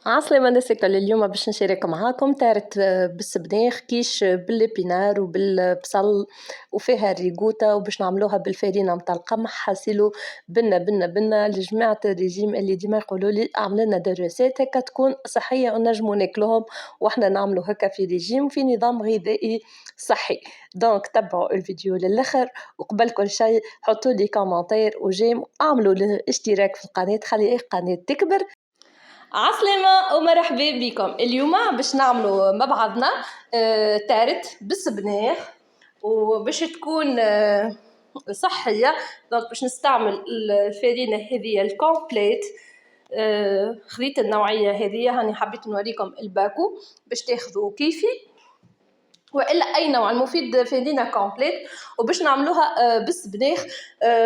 عسلامة الناس الكل. اليوم باش نشارك معاكم تارت بالسبناخ كيش بالبينار وبالبصل وفيها الريقوتا، وباش نعملوها بالفرينة متاع القمح. حاسيلو بنا لجماعة الرجيم اللي ديما يقولوا لي اعملنا دي ريسيت هكا تكون صحية ونجمو ناكلوهم واحنا نعملو هكا في رجيم في نظام غذائي صحي. دونك تبعوا الفيديو للاخر، وقبل كل شيء حطوا لي كومنتير وجيم، اعملوا الاشتراك في القناة خلي القناة تكبر. عسلامة ومرحبا بكم. اليوم باش نعملوا مع بعضنا تارت بالسبناخ، وباش تكون صحية. دونك باش نستعمل الفرينة هذه الكومبليت. خذيت النوعية هذه، هاني حبيت نوريكم الباكو باش تاخذوا كيفي والا اي نوع المفيد فرينة كومبليت. وباش نعملوها بالسبناخ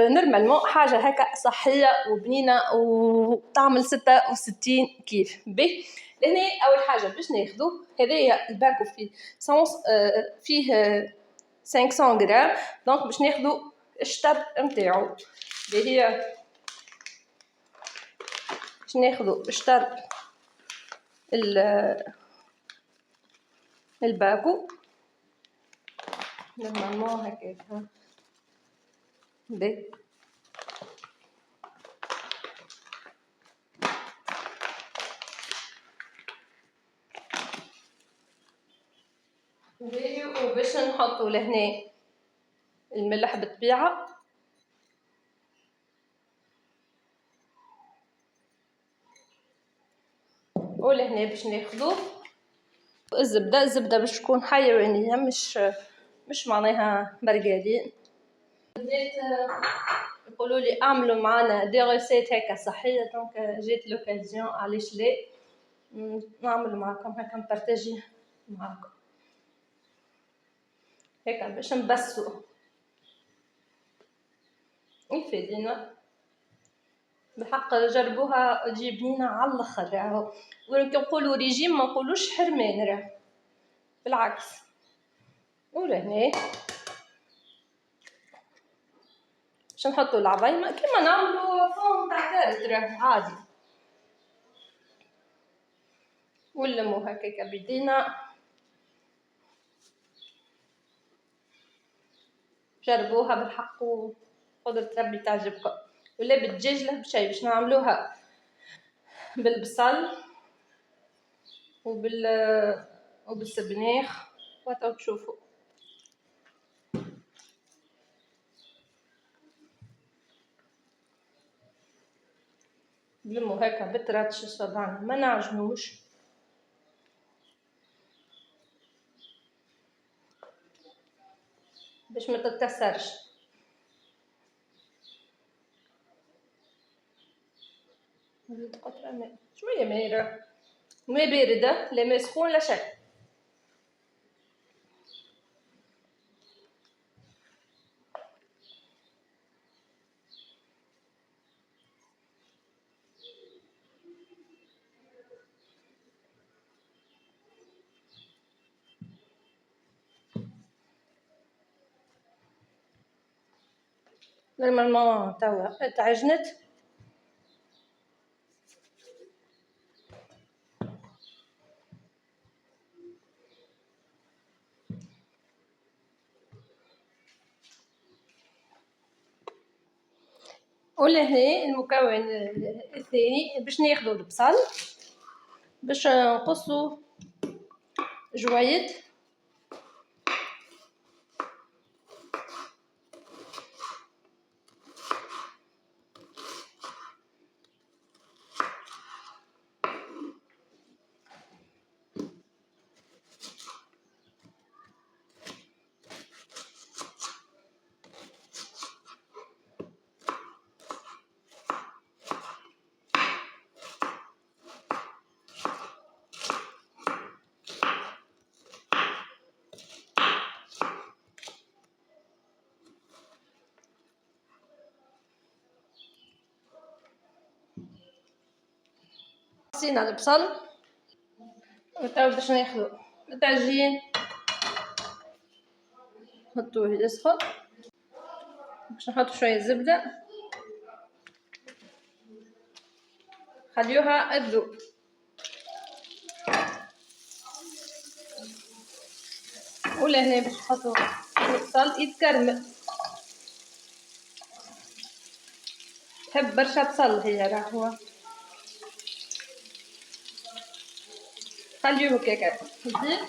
نورمالمون حاجه هكا صحيه وبنينه وتعمل 66 كيف به. لهنا اول حاجه باش ناخذوا هذايا الباكو فيه سونس فيه 500 غرام. دونك باش ناخذوا الشطر نتاعو اللي هي باش ناخذوا الشطر الباكو نورمالمون هكاك باهي. وباش نحطوا لهنا الملح بالطبيعة، ولهنا باش ناخذوا الزبدة باش تكون حيوانية مش معناها مرقالين. بديت يقولوا لي اعملوا معنا دي ريسيت هكا صحية، دونك جات لوكازيون علاش لا نعمل معكم هكا نبارطاجي معكم هكا باش نبسوا الفرينة. بالحق جربوها تجي بنينة على الاخر. راهو كي نقولوا ريجيم ما نقولوش حرمان، راه بالعكس. ولهنا باش نحطوا العظيمه كيما نعملوا فوم تاع تارت راه عادي، ونلمو هكاكا بيدينا. جربوها بالحق وقدرة ربي تعجبكم. ولا بالدجاج له بشي باش نعملوها بالبصل وبالسبناخ وتو تشوفوا. نلمو هكا بتراتش صبعنا ما نعجنوش، باش ما تتكسرش. قطرة ماء شوية ماء، ماء باردة لا ماء سخون لا شيء. نورمالمون توا تعجنت. ولهنا المكون الثاني باش ناخذوا البصل باش نقصوا جويد قصينا البصل. وتوا باش ناخذوا الطاجين نحطوه يسخن باش نحط شويه زبده خليوها تذوب. ولا هنا باش نحطو البصل يتكرمل. تحب برشا بصل هي راهو، خليوه هكاكا زين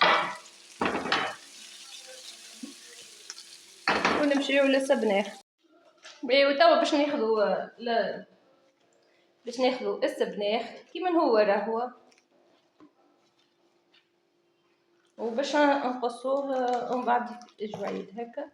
ونمشيو للسبناخ. وتوا باش ناخدو السبناخ كيما هو راهو، وباش نقصوه من بعد جويد هكا.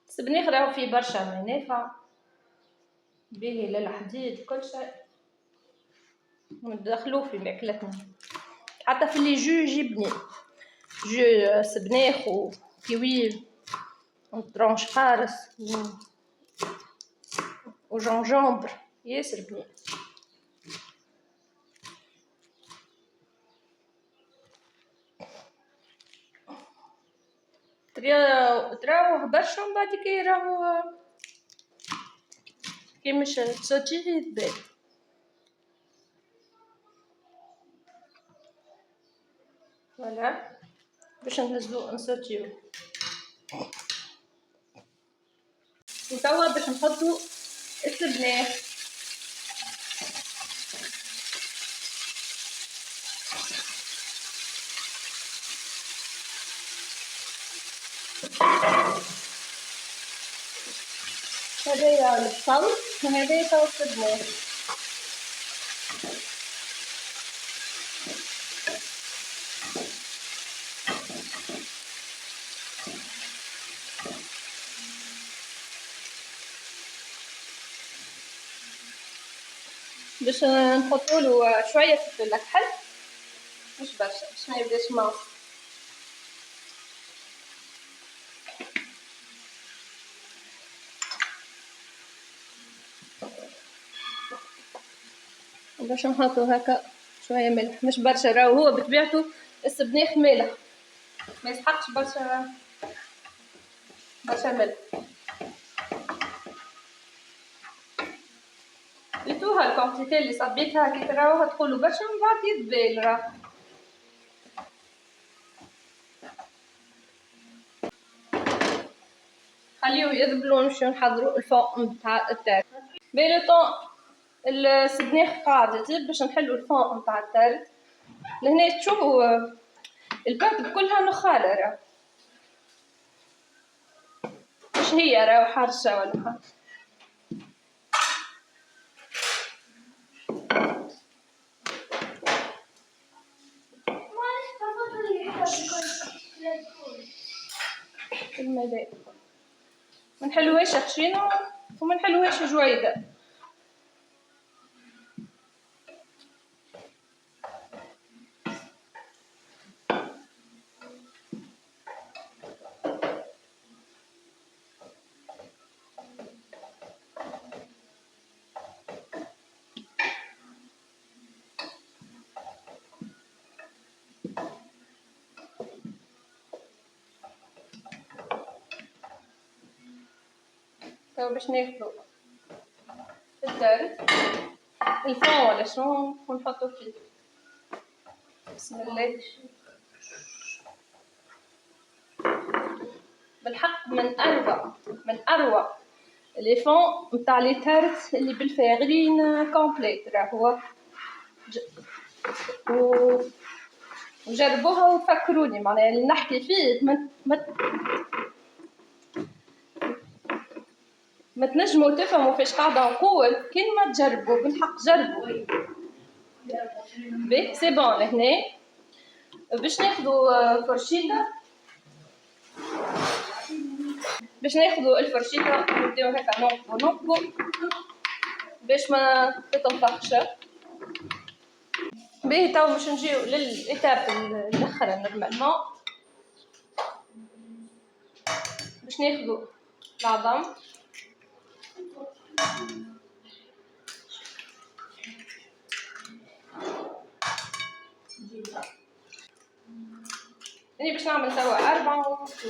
السبناخ راهو فيه برشا منافع، باهي للحديد كل شيء، ندخلوه في ماكلتنا حتى في اللي جو يجيبني جو سبناخ وكيوي وطرونش قارص وجونجومبر ياسر بنين. تراوه برشا من بعد كي راهو كي مش تسوتيه يتبال. فوالا باش نهزو نسوتيو. وتوا باش نحطو السبناخ. هذايا البصل وهذايا توا السبناخ. باش نحطولو شوية فلفل الكحل مش برشا باش ما يبداش ماص. باش نحطو هكا شوية ملح مش برشا، راهو هو بطبيعتو السبناخ مالح ما يسحقش برشا ملح. جيتوها الكونتيتي اللي صبيتها كي تراوها تقولوا برشا من بعد يتبال راه. خليوه يذبلوا ونمشيو نحضروا الفون نتاع التارت. بين طون السبناخ قاعد يطيب باش نحلو الفون نتاع التارت. لهنا تشوفوا الباب كلها نخالة راه مش هي راه حارشة ولا حاجة. الماء ما نحلوهاش خشينة وما نحلوهاش جويدة. تو باش ناخدو التارت الفون ولا شنو ونحطو فيه. بسم الله. بالحق من اروع لي فون نتاع لي تارت اللي بالفاغرين كومبليت راهو وجربوها وتفكروني معناها اللي نحكي فيه ما تنجموا تفهموا فاش قاعده نقول كي ما تجربوا بالحق جربوا. بي سي بون لهنا باش ناخذوا فرشيطه الفرشيطه نبداو هكا نقبو باش ما تتنفخش. باهي تو باش نجيو للإيتاب الاخرى نورمالمون باش ناخذوا العظم يعني باش نعمل توا 4 وصوص.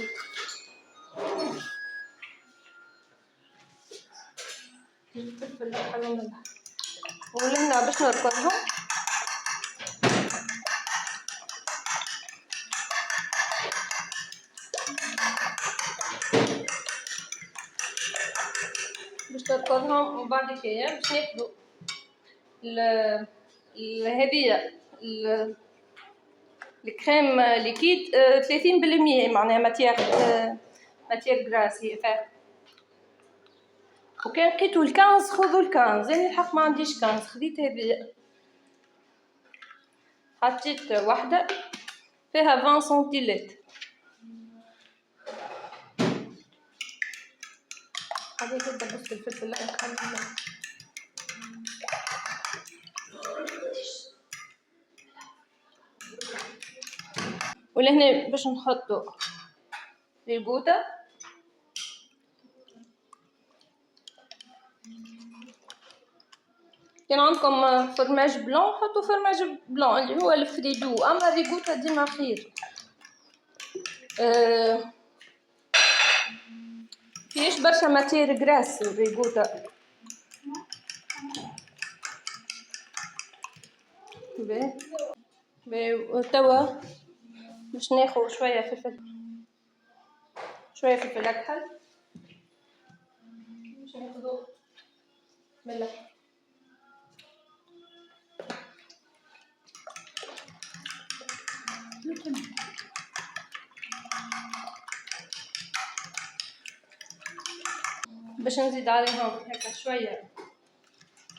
الفلفل الأحمر والملح ولهنا باش نركضهم. باش تركضهم وبعد كده باش ناخدو هذيا الكريم ليكيد 30% معناها ماتيير غراس هي فيها. وكان لقيتو ال15 خذو ال15، أنا الحق ما عنديش 15 خذيت هذيا. حطيت وحدة فيها 20 سنتيلتر. هذه كده بس الفلفل الأحمر. ولهنا باش نحطو الجوتا كان عندكم فرماج بلون حطوا فرماج بلون اللي هو الفريدو، اما الريغوتا ديما خير. فيش برشا ماتير غراس الريغوتا. باهي وتوا باش ناخذ شويه فلفل اكحل، باش ناخذو ملح باش نزيد عليهم هكا شويه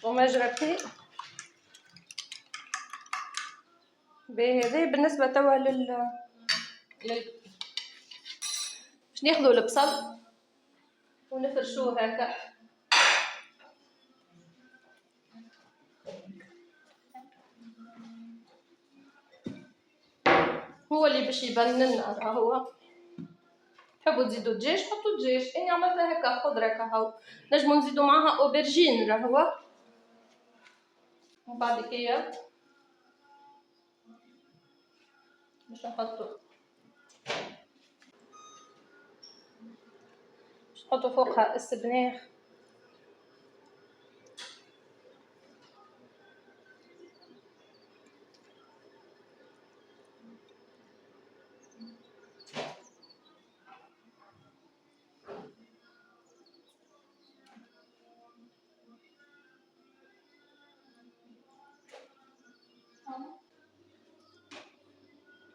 فرماج رقيق. باهي هذا بالنسبه توا باش ناخذو البصل ونفرشوه هكا. هو اللي باش يبنن هو. تحبوا تزيدوا دجاج حطوا دجاج، اني عملتها هكا خضره كهو. نجمو نزيدوا معاها اوبرجين راهو. ومن بعد كيا باش نحطوا فوقها السبناخ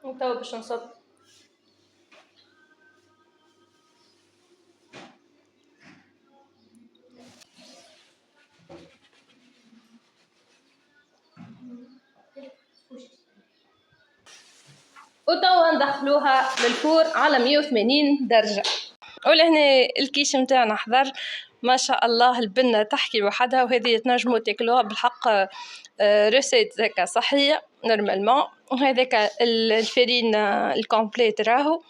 وتوا باش نصب. وتوا ندخلوها للفور على 180 درجة. ولهنا الكيش متاعنا حضر ما شاء الله، البنة تحكي وحدها، وهذه تنجموا تاكلوها بالحق ريسيت هكا صحية نورمالمون. وهذاك الفرين الكومبليت راهو،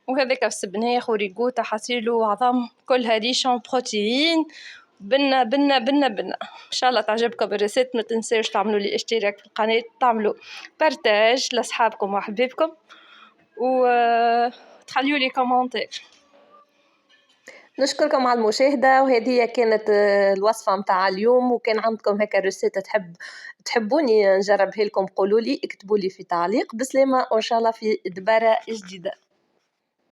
وهذاك السبناخ وريغوتا حصيلو عظم كلها ريشون بروتيين. بنا بنا بنا بنا ان شاء الله تعجبكم الريسيت. ما تنساوش تعملوا لي اشتراك في القناة، تعملوا بارتاج لاصحابكم وحبيبكم، وتخليوا لي كومنتير. نشكركم على المشاهدة، وهذه كانت الوصفة متاع اليوم. وكان عندكم هكا ريسيت تحبوني نجربها لكم قولوا لي، اكتبوا لي في تعليق. بسلامة وإن شاء الله في دبارة جديدة.